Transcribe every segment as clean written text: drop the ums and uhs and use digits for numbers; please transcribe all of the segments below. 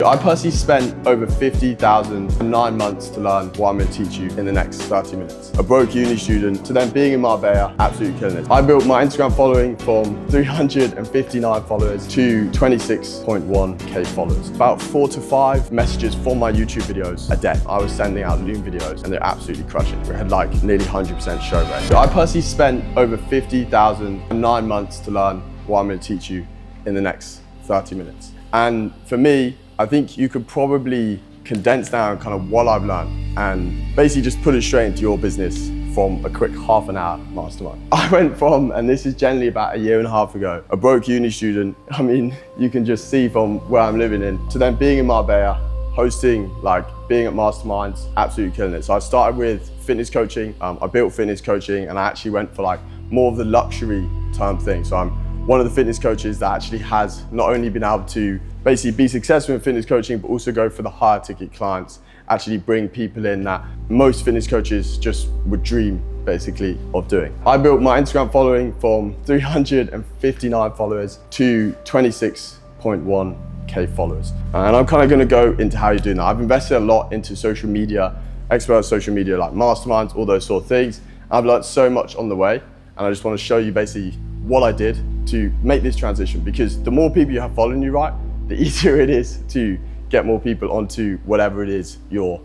I personally spent over 50,000 in 9 months to learn what I'm going to teach you in the next 30 minutes. A broke uni student to then being in Marbella, absolutely killing it. I built my Instagram following from 359 followers to 26.1k followers. About 4 to 5 messages from my YouTube videos a day. I was sending out Loom videos and they're absolutely crushing. We had like nearly 100% show rate. I personally spent over 50,000 in 9 months to learn what I'm going to teach you in the next 30 minutes. And for me, I think you could probably condense down kind of what I've learned and basically just put it straight into your business from a quick half an hour mastermind. I went from, and this is generally about a year and a half ago, a broke uni student, I mean, you can just see from where I'm living in, to then being in Marbella, hosting, like being at masterminds, absolutely killing it. So I started with fitness coaching, I built fitness coaching, and I actually went for like more of the luxury term thing. So I'm one of the fitness coaches that actually has not only been able to basically be successful in fitness coaching, but also go for the higher ticket clients, actually bring people in that most fitness coaches just would dream basically of doing. I built my Instagram following from 359 followers to 26.1k followers. And I'm kind of going to go into how you're doing that. I've invested a lot into social media, expert social media like masterminds, all those sort of things. I've learned so much on the way, and I just want to show you basically what I did to make this transition, because the more people you have following you, right, the easier it is to get more people onto whatever it is you're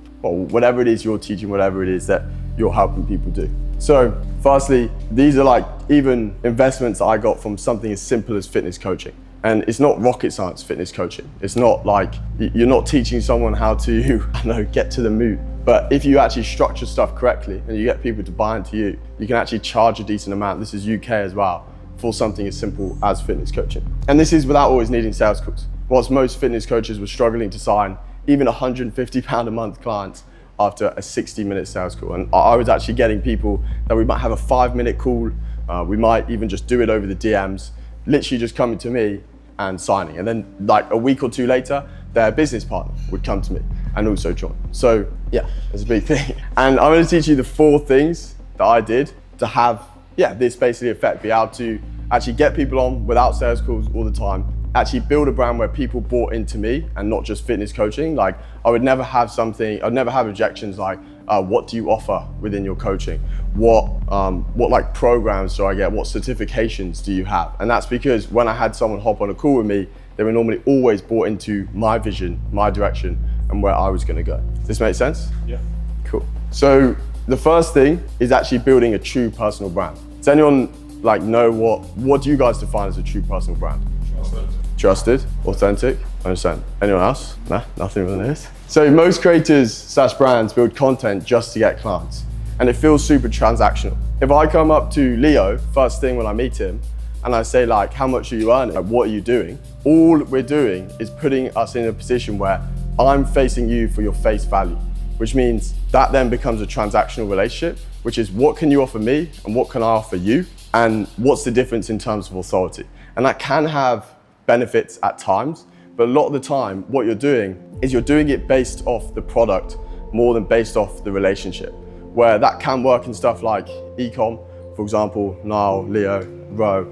teaching, whatever it is that you're helping people do. So firstly, these are like even investments that I got from something as simple as fitness coaching. And it's not rocket science fitness coaching. It's not like you're not teaching someone how to, I don't know, get to the moon. But if you actually structure stuff correctly and you get people to buy into you, you can actually charge a decent amount. This is UK as well, for something as simple as fitness coaching. And this is without always needing sales calls. Whilst most fitness coaches were struggling to sign even £150 a month clients after a 60-minute sales call. And I was actually getting people that we might have a 5-minute call, we might even just do it over the DMs, literally just coming to me and signing. And then like a week or two later, their business partner would come to me and also join. So yeah, it's a big thing. And I'm gonna teach you the 4 things that I did to have this basically effect, be able to actually get people on without sales calls all the time, actually build a brand where people bought into me and not just fitness coaching. Like I'd never have objections like, what do you offer within your coaching? What like programs do I get? What certifications do you have? And that's because when I had someone hop on a call with me, they were normally always bought into my vision, my direction, and where I was gonna go. Does this make sense? Yeah. Cool. So the first thing is actually building a true personal brand. Does anyone like know what do you guys define as a true personal brand? Trusted, authentic, understand. Anyone else? Nah, nothing with this. So most creators / brands build content just to get clients, and it feels super transactional. If I come up to Leo first thing when I meet him and I say like, how much are you earning? Like, what are you doing? All we're doing is putting us in a position where I'm facing you for your face value, which means that then becomes a transactional relationship, which is what can you offer me and what can I offer you? And what's the difference in terms of authority? And that can have benefits at times, but a lot of the time, what you're doing is you're doing it based off the product more than based off the relationship, where that can work in stuff like e-com, for example, Niall, Leo, Ro.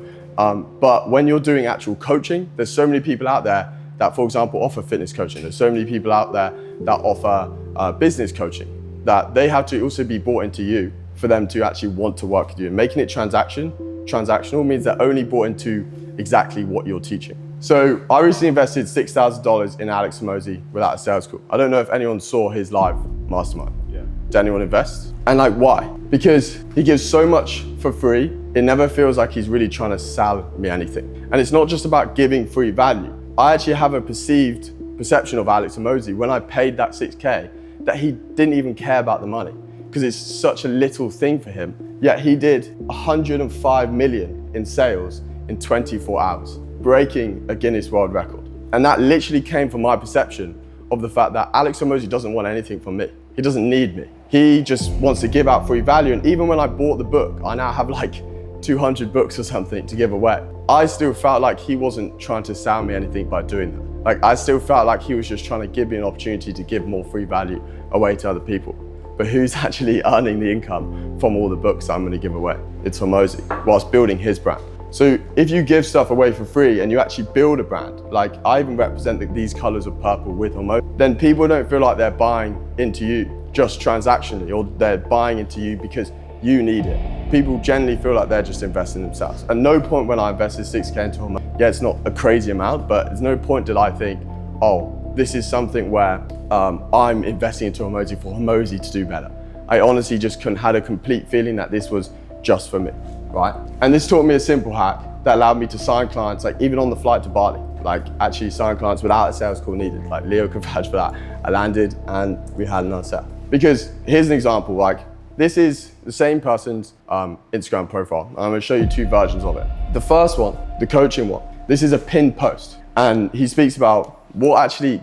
But when you're doing actual coaching, there's so many people out there that, for example, offer fitness coaching. There's so many people out there that offer business coaching, that they have to also be bought into you for them to actually want to work with you. And making it transactional means they're only bought into exactly what you're teaching. So I recently invested $6,000 in Alex Hormozi without a sales call. I don't know if anyone saw his live mastermind. Yeah. Did anyone invest? And like, why? Because he gives so much for free, it never feels like he's really trying to sell me anything. And it's not just about giving free value. I actually have a perception of Alex Hormozi when I paid that 6K that he didn't even care about the money, because it's such a little thing for him. Yet he did 105 million in sales in 24 hours, breaking a Guinness World Record. And that literally came from my perception of the fact that Alex Hormozi doesn't want anything from me. He doesn't need me. He just wants to give out free value. And even when I bought the book, I now have like 200 books or something to give away. I still felt like he wasn't trying to sell me anything by doing that. Like I still felt like he was just trying to give me an opportunity to give more free value away to other people. But who's actually earning the income from all the books I'm going to give away? It's Hormozi, whilst building his brand. So if you give stuff away for free and you actually build a brand, like I even represent these colors of purple with hormone, then people don't feel like they're buying into you just transactionally, or they're buying into you because you need it. People generally feel like they're just investing in themselves. At no point when I invested 6K into hormone, yeah, it's not a crazy amount, but there's no point did I think, oh, this is something where I'm investing into Hormozy for Hormozy to do better. I honestly just had a complete feeling that this was just for me, right? And this taught me a simple hack that allowed me to sign clients, like even on the flight to Bali, like actually sign clients without a sales call needed. Like Leo could vouch for that. I landed and we had another sale. Because here's an example, like this is the same person's Instagram profile. I'm gonna show you two versions of it. The first one, the coaching one, this is a pinned post. And he speaks about what actually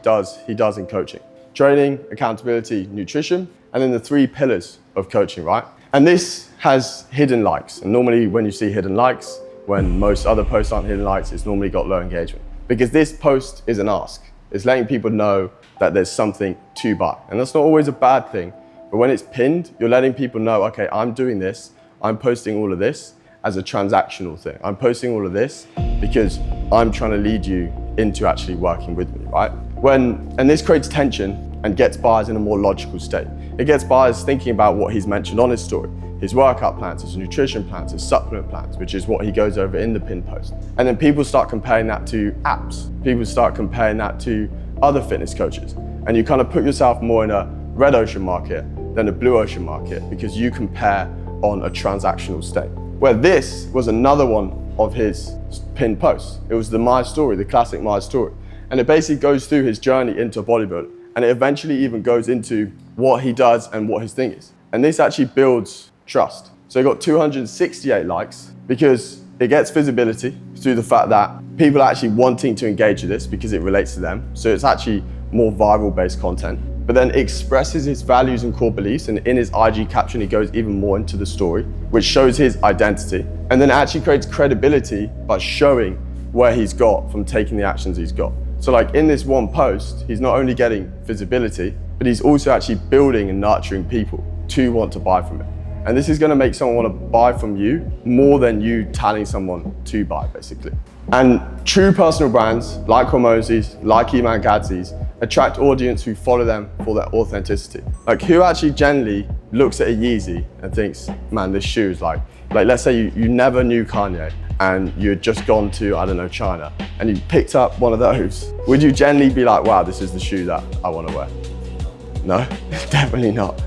he does in coaching. Training, accountability, nutrition, and then the 3 pillars of coaching, right? And this has hidden likes. And normally when you see hidden likes, when most other posts aren't hidden likes, it's normally got low engagement. Because this post is an ask. It's letting people know that there's something to buy. And that's not always a bad thing. But when it's pinned, you're letting people know, okay, I'm doing this, I'm posting all of this as a transactional thing. I'm posting all of this because I'm trying to lead you into actually working with me, right? And this creates tension and gets buyers in a more logical state. It gets buyers thinking about what he's mentioned on his story, his workout plans, his nutrition plans, his supplement plans, which is what he goes over in the pin post. And then people start comparing that to apps. People start comparing that to other fitness coaches. And you kind of put yourself more in a red ocean market than a blue ocean market because you compare on a transactional state. Where this was another one of his pinned posts. It was the My Story, the classic My Story. And it basically goes through his journey into bodybuilding. And it eventually even goes into what he does and what his thing is. And this actually builds trust. So it got 268 likes because it gets visibility through the fact that people are actually wanting to engage with this because it relates to them. So it's actually more viral based content. But then expresses his values and core beliefs, and in his IG caption he goes even more into the story, which shows his identity. And then it actually creates credibility by showing where he's got from taking the actions he's got. So like in this one post, he's not only getting visibility, but he's also actually building and nurturing people to want to buy from him. And this is gonna make someone wanna buy from you more than you telling someone to buy, basically. And true personal brands, like Hormozy's, like Iman Gadzhi's, attract audience who follow them for their authenticity. Like who actually generally looks at a Yeezy and thinks, man, this shoe is like let's say you never knew Kanye and you had just gone to, I don't know, China, and you picked up one of those. Would you generally be like, wow, this is the shoe that I wanna wear? No, definitely not.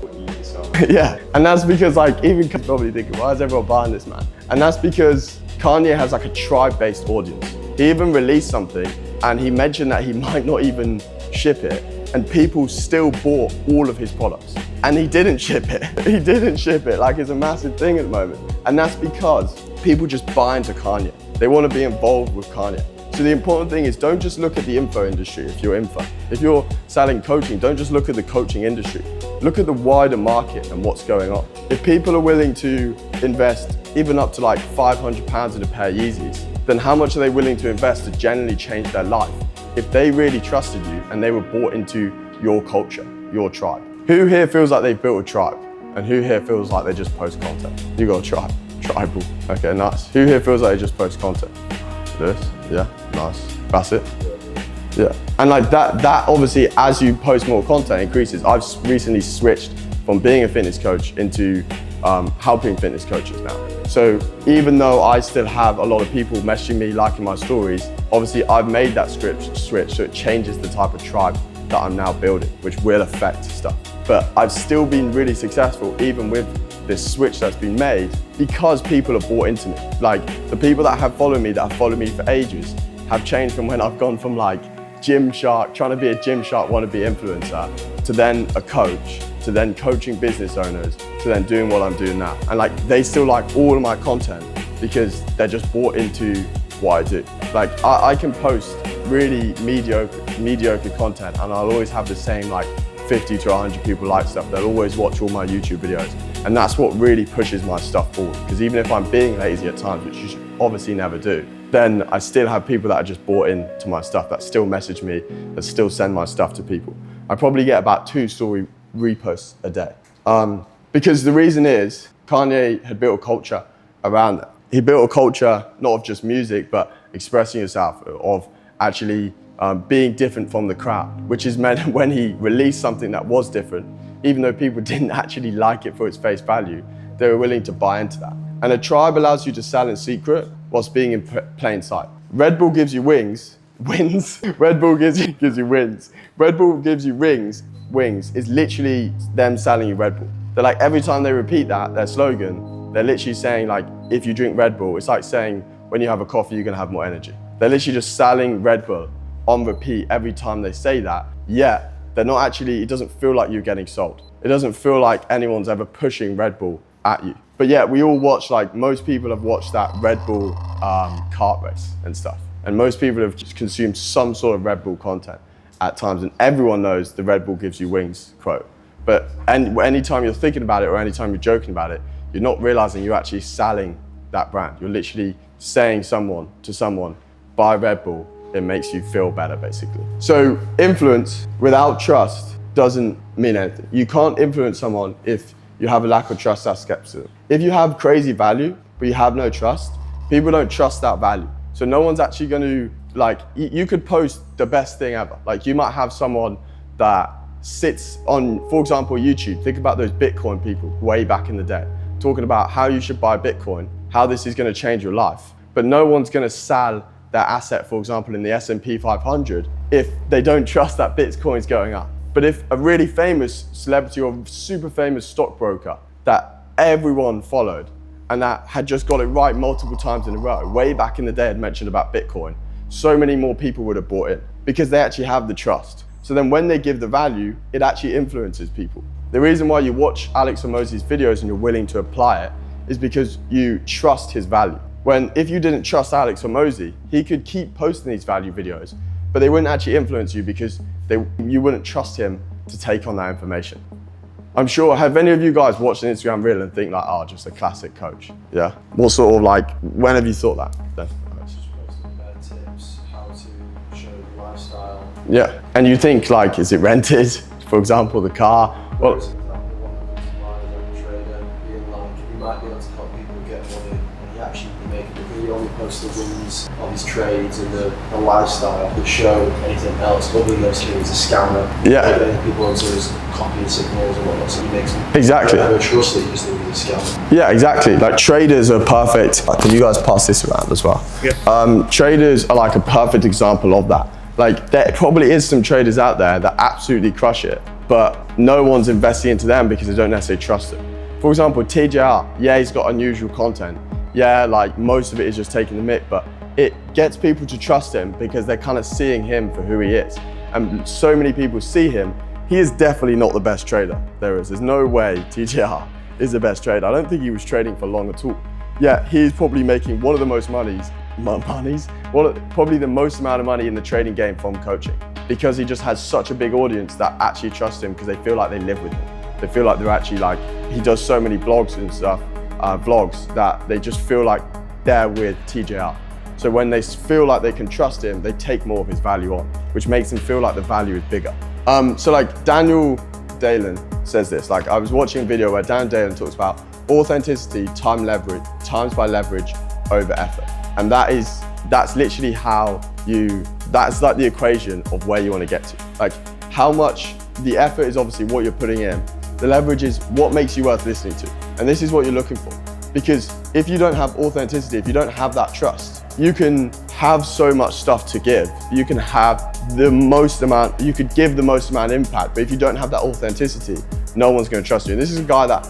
Yeah, and that's because like, even probably thinking, why is everyone buying this, man? And that's because Kanye has like a tribe-based audience. He even released something and he mentioned that he might not even ship it, and people still bought all of his products. And he didn't ship it. He didn't ship it, like it's a massive thing at the moment. And that's because people just buy into Kanye. They want to be involved with Kanye. So the important thing is don't just look at the info industry if you're info. If you're selling coaching, don't just look at the coaching industry. Look at the wider market and what's going on. If people are willing to invest even up to like £500 in a pair of Yeezys, then how much are they willing to invest to genuinely change their life? If they really trusted you and they were bought into your culture, your tribe. Who here feels like they've built a tribe? And who here feels like they just post content? You got a tribe, tribal. Okay, nice. Who here feels like they just post content? This, yeah, nice. That's it. Yeah, and like that obviously as you post more content increases. I've recently switched from being a fitness coach into helping fitness coaches now. So even though I still have a lot of people messaging me, liking my stories, obviously I've made that switch so it changes the type of tribe that I'm now building, which will affect stuff. But I've still been really successful even with this switch that's been made because people have bought into me. Like the people that have followed me, that have followed me for ages, have changed from when I've gone from like Gymshark, trying to be a Gymshark wannabe influencer, to then a coach, to then coaching business owners, to then doing what I'm doing now. And like they still like all of my content because they're just bought into what I do. Like I can post really mediocre content and I'll always have the same like 50 to 100 people like stuff. They'll always watch all my YouTube videos. And that's what really pushes my stuff forward. Because even if I'm being lazy at times, which you should obviously never do, then I still have people that are just bought into my stuff, that still message me, that still send my stuff to people. I probably get about 2 story reposts a day. Because the reason is, Kanye had built a culture around that. he built a culture, not of just music, but expressing yourself, of actually being different from the crowd, which is meant when he released something that was different, even though people didn't actually like it for its face value, they were willing to buy into that. And a tribe allows you to sell in secret whilst being in plain sight. Red Bull gives you wings. Red Bull gives you wins. Red Bull gives you rings. Wings is literally them selling you Red Bull. They're like, every time they repeat that, their slogan, they're literally saying like, if you drink Red Bull, it's like saying when you have a coffee, you're gonna have more energy. They're literally just selling Red Bull on repeat every time they say that, yet they're not actually, it doesn't feel like you're getting sold. It doesn't feel like anyone's ever pushing Red Bull at you. But yeah, we all watch, like most people have watched that Red Bull kart race and stuff. And most people have just consumed some sort of Red Bull content at times, and everyone knows the Red Bull gives you wings quote. But anytime you're thinking about it or anytime you're joking about it, you're not realizing you're actually selling that brand. You're literally saying to someone, buy Red Bull, it makes you feel better, basically. So influence without trust doesn't mean anything. You can't influence someone if you have a lack of trust, that's skepticism. If you have crazy value, but you have no trust, people don't trust that value. So no one's actually gonna, like, you could post the best thing ever. Like you might have someone that sits on, for example, YouTube. Think about those Bitcoin people way back in the day, talking about how you should buy Bitcoin, how this is gonna change your life. But no one's gonna sell their asset, for example, in the S&P 500 if they don't trust that Bitcoin's going up. But if a really famous celebrity or super famous stockbroker that everyone followed and that had just got it right multiple times in a row, way back in the day had mentioned about Bitcoin, so many more people would have bought in because they actually have the trust. So then when they give the value, it actually influences people. The reason why you watch Alex Hormozi's videos and you're willing to apply it is because you trust his value. When if you didn't trust Alex Hormozi, he could keep posting these value videos, but they wouldn't actually influence you because you wouldn't trust him to take on that information. I'm sure, have any of you guys watched an Instagram reel and think like, oh, just a classic coach? Yeah? What sort of like, when have you thought that? Then? Just posting better tips, how to show the lifestyle. Yeah, and you think like, is it rented? For example, the car? Well, for example, one that comes to mind as a trader, being like, you might be able to help people get money, and he actually be making the video, only post the wins of his trades and the lifestyle, but show anything else other than those he's a scammer. Yeah. Getting people into his copying signals and whatnot, so he makes them exactly. never trust it, just think he's a scammer. Yeah, exactly. Like traders are perfect. Can you guys pass this around as well? Yeah. Traders are like a perfect example of that. Like there probably is some traders out there that absolutely crush it, but no one's investing into them because they don't necessarily trust them. For example, TJR, yeah, he's got unusual content. Yeah, like most of it is just taking the mick, but it gets people to trust him because they're kind of seeing him for who he is. And so many people see him. He is definitely not the best trader there is. There's no way TJR is the best trader. I don't think he was trading for long at all. Yeah, he's probably making one of the most probably the most amount of money in the trading game from coaching, because he just has such a big audience that actually trust him because they feel like they live with him. They feel like they're actually like, he does so many blogs and stuff, vlogs, that they just feel like they're with TJR. So when they feel like they can trust him, they take more of his value on, which makes them feel like the value is bigger. So like Daniel Dalen says this, like I was watching a video where Dan Dalen talks about authenticity times by leverage over effort. And that's literally how that's like the equation of where you want to get to. Like how much, the effort is obviously what you're putting in. The leverage is what makes you worth listening to. And this is what you're looking for. Because if you don't have authenticity, if you don't have that trust, you can have so much stuff to give. You can have the most amount, you could give the most amount of impact, but if you don't have that authenticity, no one's going to trust you. And this is a guy that,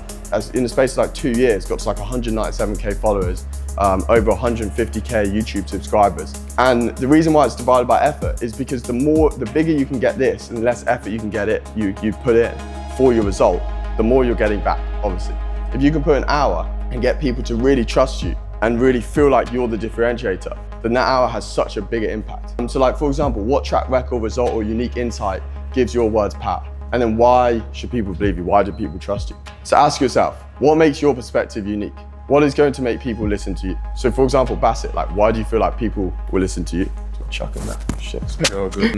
in the space of like 2 years, got to like 197K followers, over 150K YouTube subscribers. And the reason why it's divided by effort is because the bigger you can get this and the less effort you can get it, you put in for your result, the more you're getting back, obviously. If you can put an hour and get people to really trust you and really feel like you're the differentiator, then that hour has such a bigger impact. So like, for example, what track record, result, or unique insight gives your words power? And then why should people believe you? Why do people trust you? So ask yourself, what makes your perspective unique? What is going to make people listen to you? So for example, Bassett, like why do you feel like people will listen to you? Chucking that shit.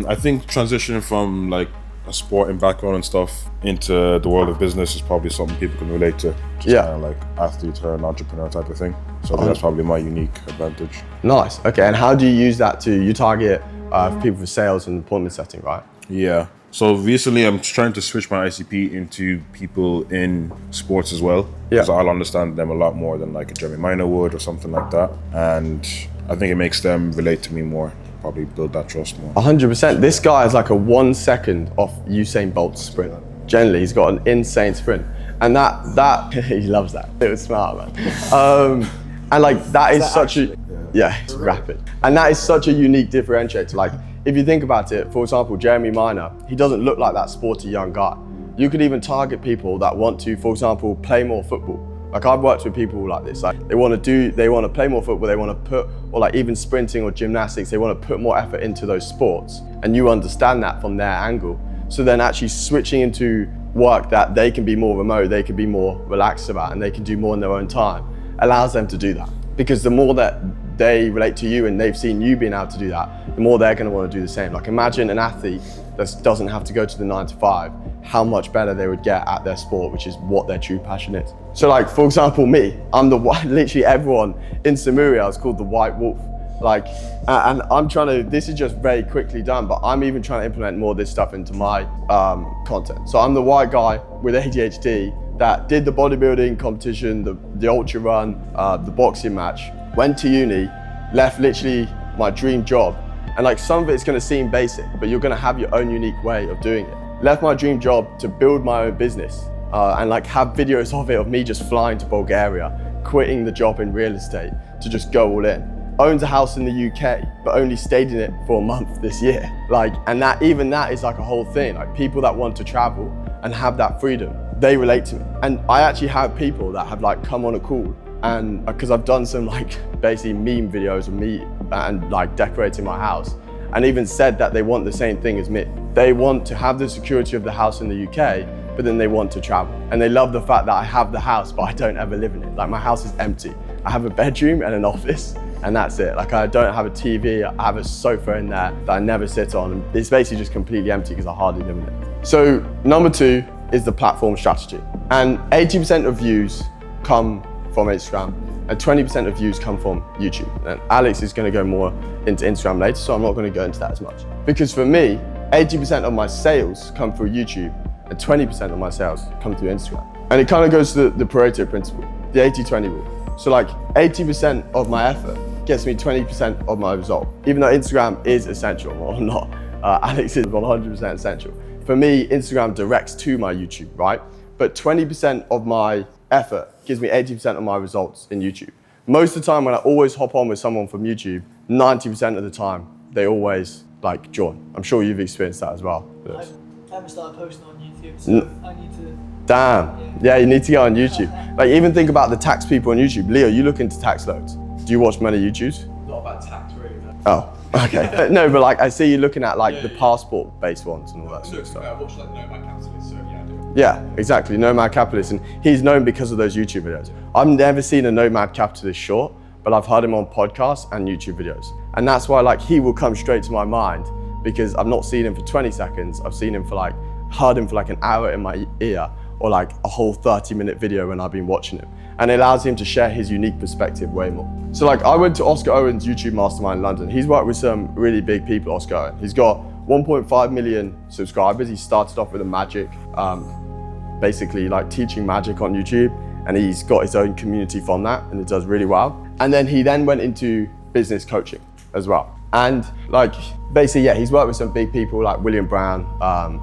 I think transitioning from like a sporting background and stuff into the world of business is probably something people can relate to. Just kind of like athlete or an entrepreneur type of thing. So I think that's probably my unique advantage. Nice. Okay, and how do you use that to, you target people for sales and appointment setting, right? Yeah. So recently I'm trying to switch my ICP into people in sports as well. Because I'll understand them a lot more than like a Jeremy Minor would or something like that. And I think it makes them relate to me more. Probably build that trust more. 100%. This guy is like a 1 second off Usain Bolt's sprint. Generally, he's got an insane sprint. And that he loves that. It was smart, man. And like that is such a, it's rapid. And that is such a unique differentiator. Like if you think about it, for example, Jeremy Minor, he doesn't look like that sporty young guy. You could even target people that want to, for example, play more football. Like I've worked with people like this, like they want to play more football, they want to put, or like even sprinting or gymnastics, they want to put more effort into those sports. And you understand that from their angle. So then actually switching into work that they can be more remote, they can be more relaxed about, and they can do more in their own time, allows them to do that. Because the more that they relate to you and they've seen you being able to do that, the more they're going to want to do the same. Like imagine an athlete that doesn't have to go to the 9 to 5, how much better they would get at their sport, which is what their true passion is. So like, for example, me, I'm literally everyone in Samuria is called the White Wolf. Like, and I'm trying to, this is just very quickly done, but I'm even trying to implement more of this stuff into my content. So I'm the white guy with ADHD that did the bodybuilding competition, the ultra run, the boxing match, went to uni, left literally my dream job. And like some of it's gonna seem basic, but you're gonna have your own unique way of doing it. Left my dream job to build my own business and like have videos of it, of me just flying to Bulgaria, quitting the job in real estate to just go all in. Owns a house in the UK, but only stayed in it for a month this year. Like, and that is like a whole thing. Like people that want to travel and have that freedom, they relate to me. And I actually have people that have like come on a call, and because I've done some like basically meme videos of me and like decorating my house, and even said that they want the same thing as me. They want to have the security of the house in the UK, but then they want to travel. And they love the fact that I have the house, but I don't ever live in it. Like my house is empty. I have a bedroom and an office, and that's it. Like I don't have a TV, I have a sofa in there that I never sit on. And it's basically just completely empty because I hardly live in it. So number 2 is the platform strategy. And 80% of views come from Instagram and 20% of views come from YouTube. And Alex is gonna go more into Instagram later, so I'm not gonna go into that as much. Because for me, 80% of my sales come through YouTube and 20% of my sales come through Instagram. And it kind of goes to the Pareto principle, the 80-20 rule. So like 80% of my effort gets me 20% of my result. Even though Instagram is essential, or not, Alex is 100% essential. For me, Instagram directs to my YouTube, right? But 20% of my effort gives me 80% of my results in YouTube. Most of the time when I always hop on with someone from YouTube, 90% of the time, they always like join. I'm sure you've experienced that as well. I haven't started posting on YouTube, so I need to. Damn, yeah, you need to go on YouTube. Like even think about the tax people on YouTube. Leo, you look into tax loads. Do you watch many YouTubes? Not about tax, really. No. Oh, okay. No, but like I see you looking at like the passport-based ones and all that sort of stuff. I watch like Nomad Capitalist, so yeah, I do. Yeah, exactly, Nomad Capitalist, and he's known because of those YouTube videos. I've never seen a Nomad Capitalist short, but I've heard him on podcasts and YouTube videos. And that's why like he will come straight to my mind, because I've not seen him for 20 seconds, I've seen him for like, heard him for like an hour in my ear, or like a whole 30-minute video when I've been watching him. And it allows him to share his unique perspective way more. So like I went to Oscar Owen's YouTube Mastermind in London. He's worked with some really big people, Oscar Owen. He's got 1.5 million subscribers. He started off with a magic, basically like teaching magic on YouTube. And he's got his own community from that, and it does really well. And then he went into business coaching as well. And like, basically, yeah, he's worked with some big people like William Brown,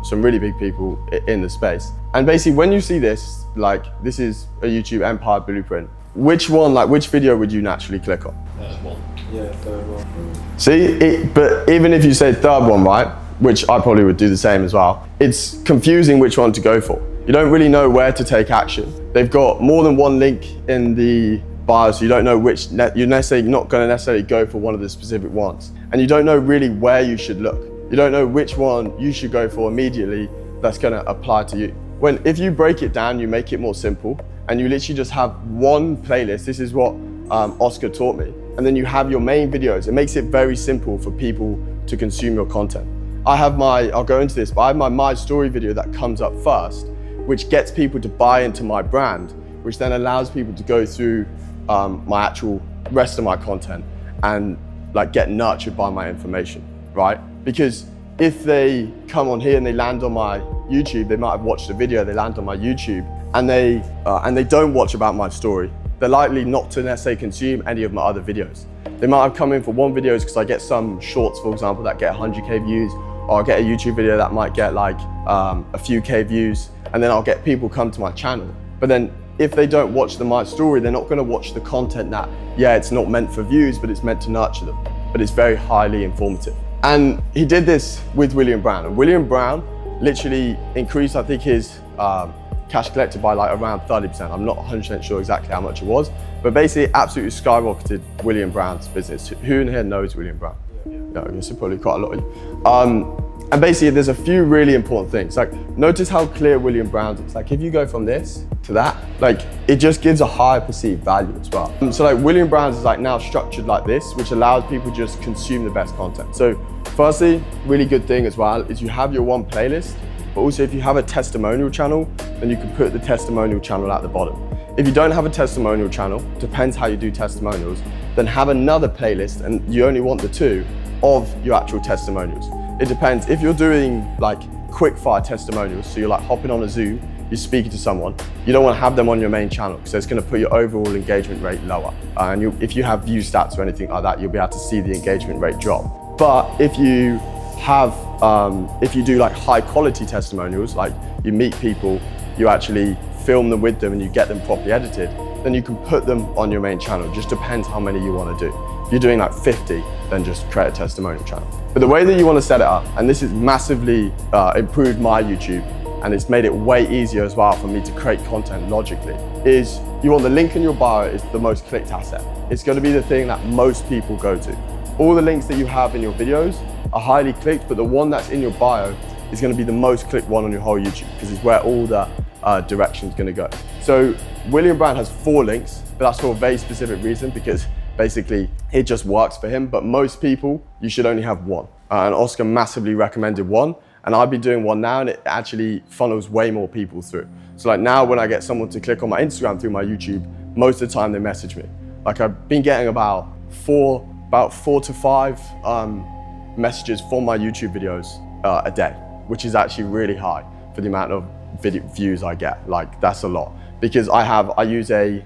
some really big people in the space. And basically, when you see this, like, this is a YouTube empire blueprint. Which one, like, which video would you naturally click on? Third one. Yeah, third one. See, but even if you say third one, right, which I probably would do the same as well, it's confusing which one to go for. You don't really know where to take action. They've got more than one link in the bio, so you don't know which, you're necessarily not going to necessarily go for one of the specific ones. And you don't know really where you should look. You don't know which one you should go for immediately that's going to apply to you. If you break it down, you make it more simple, and you literally just have one playlist. This is what Oscar taught me. And then you have your main videos. It makes it very simple for people to consume your content. I'll go into this, but I have my story video that comes up first, which gets people to buy into my brand, which then allows people to go through my actual rest of my content and like get nurtured by my information, right? Because if they come on here and they land on my YouTube, they might have watched a video, they land on my YouTube, and they don't watch about my story, they're likely not to necessarily consume any of my other videos. They might have come in for one video because I get some shorts, for example, that get 100K views, or I'll get a YouTube video that might get like a few K views, and then I'll get people come to my channel. But then if they don't watch my story, they're not gonna watch the content that, yeah, it's not meant for views, but it's meant to nurture them. But it's very highly informative. And he did this with William Brown. And William Brown literally increased, I think, his cash collected by like around 30%. I'm not 100% sure exactly how much it was, but basically absolutely skyrocketed William Brown's business. Who in here knows William Brown? Yeah, I guess probably quite a lot of you. And basically there's a few really important things. Like notice how clear William Brown's is. Like if you go from this to that, like it just gives a higher perceived value as well. So like William Brown's is like now structured like this, which allows people to just consume the best content. So firstly, really good thing as well is you have your one playlist, but also if you have a testimonial channel, then you can put the testimonial channel at the bottom. If you don't have a testimonial channel, depends how you do testimonials, then have another playlist, and you only want the two of your actual testimonials. It depends. If you're doing like quick fire testimonials, so you're like hopping on a Zoom, you're speaking to someone, you don't want to have them on your main channel because it's going to put your overall engagement rate lower. And if you have view stats or anything like that, you'll be able to see the engagement rate drop. But if you do like high quality testimonials, like you meet people, you actually film them with them and you get them properly edited, then you can put them on your main channel. It just depends how many you want to do. If you're doing like 50, then just create a testimonial channel. But the way that you want to set it up, and this has massively improved my YouTube, and it's made it way easier as well for me to create content logically, is you want the link in your bio is the most clicked asset. It's going to be the thing that most people go to. All the links that you have in your videos are highly clicked, but the one that's in your bio is going to be the most clicked one on your whole YouTube because it's where all the direction's going to go. So William Brown has 4 links, but that's for a very specific reason because basically it just works for him. But most people, you should only have 1. And Oscar massively recommended 1, and I've been doing 1 now, and it actually funnels way more people through. So like now when I get someone to click on my Instagram through my YouTube, most of the time they message me. Like I've been getting about 4 to 5 messages from my YouTube videos a day, which is actually really high for the amount of views I get. Like that's a lot because I use a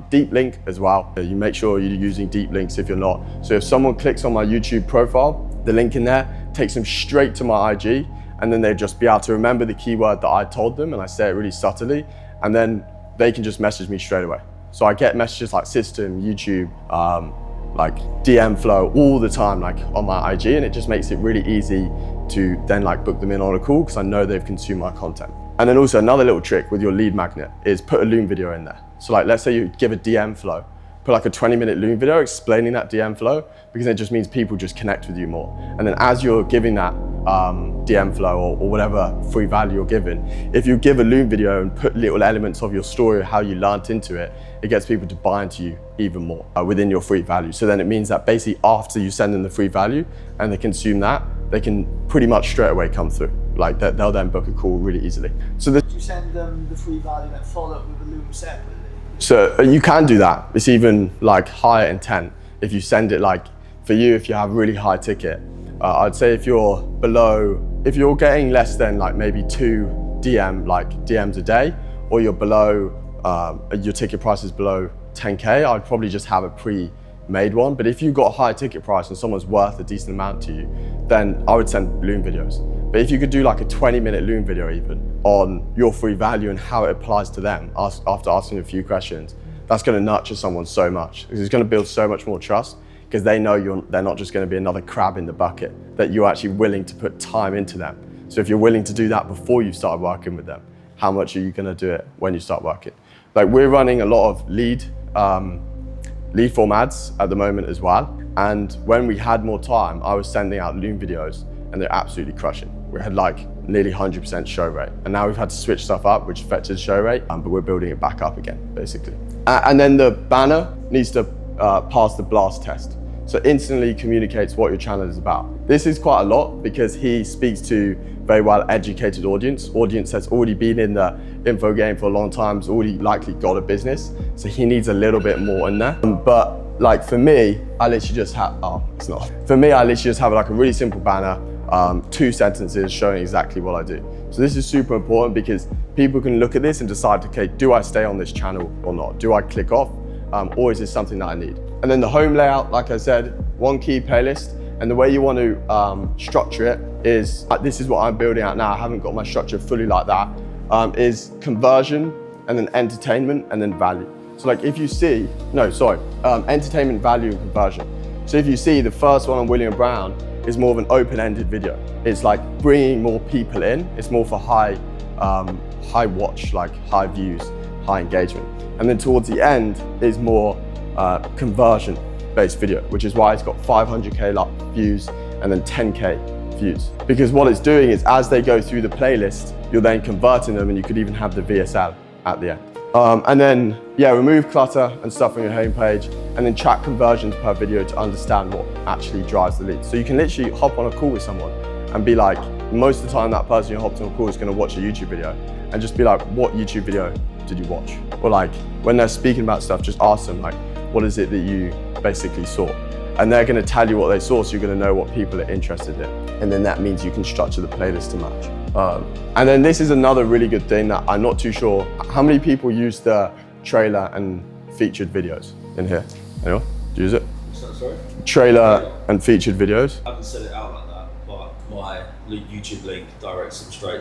deep link as well. You make sure you're using deep links if you're not. So if someone clicks on my YouTube profile, the link in there takes them straight to my IG, and then they'd just be able to remember the keyword that I told them, and I say it really subtly, and then they can just message me straight away. So I get messages like system, YouTube, like DM flow all the time, like on my IG, and it just makes it really easy to then like book them in on a call because I know they've consumed my content. And then also another little trick with your lead magnet is put a Loom video in there. So like let's say you give a DM flow, put like a 20-minute Loom video explaining that DM flow, because it just means people just connect with you more. And then as you're giving that DM flow or whatever free value you're giving, if you give a Loom video and put little elements of your story, how you learnt into it, it gets people to buy into you even more within your free value. So then it means that basically after you send them the free value and they consume that, they can pretty much straight away come through. Like they'll then book a call really easily. So You send them the free value and follow up with a Loom separately. So you can do that. It's even like higher intent if you send it like for you if you have really high ticket. I'd say if you're getting less than like maybe 2 DMs a day, or you're below your ticket price is below 10K, I'd probably just have a pre-made one. But if you've got a high ticket price and someone's worth a decent amount to you, then I would send Loom videos. But if you could do like a 20-minute Loom video even on your free value and how it applies to them after asking a few questions, that's going to nurture someone so much. Because it's going to build so much more trust because they know they're not just going to be another crab in the bucket, that you're actually willing to put time into them. So if you're willing to do that before you start working with them, how much are you going to do it when you start working? Like we're running a lot of lead form ads at the moment as well. And when we had more time, I was sending out Loom videos and they're absolutely crushing. We had like nearly 100% show rate. And now we've had to switch stuff up, which affected show rate, but we're building it back up again, basically. And then the banner needs to pass the blast test. So instantly communicates what your channel is about. This is quite a lot because he speaks to very well educated audience that's already been in the info game for a long time, has already likely got a business. So he needs a little bit more in there. But like for me, I literally just have, For me, I literally just have like a really simple banner, 2 sentences showing exactly what I do. So this is super important because people can look at this and decide, okay, do I stay on this channel or not? Do I click off? Or is this something that I need? And then the home layout, like I said, 1 key playlist. And the way you want to structure it is, this is what I'm building out now. I haven't got my structure fully like that, is conversion and then entertainment and then value. So like if you see, entertainment, value and conversion. So if you see the first one on William Brown is more of an open-ended video. It's like bringing more people in. It's more for high watch, like high views, high engagement. And then towards the end is more conversion-based video, which is why it's got 500K views and then 10K views. Because what it's doing is as they go through the playlist, you're then converting them and you could even have the VSL at the end. And then, remove clutter and stuff on your homepage and then track conversions per video to understand what actually drives the leads. So you can literally hop on a call with someone and be like, most of the time that person you hopped on a call is gonna watch a YouTube video and just be like, what YouTube video did you watch? Or like, when they're speaking about stuff, just ask them like, what is it that you basically saw? And they're gonna tell you what they saw, so you're gonna know what people are interested in. And then that means you can structure the playlist to match. And then this is another really good thing that I'm not too sure. How many people use the trailer and featured videos in here? Anyone? Do you use it? Sorry? Trailer and featured videos. I haven't said it out like that, but my YouTube link directs them straight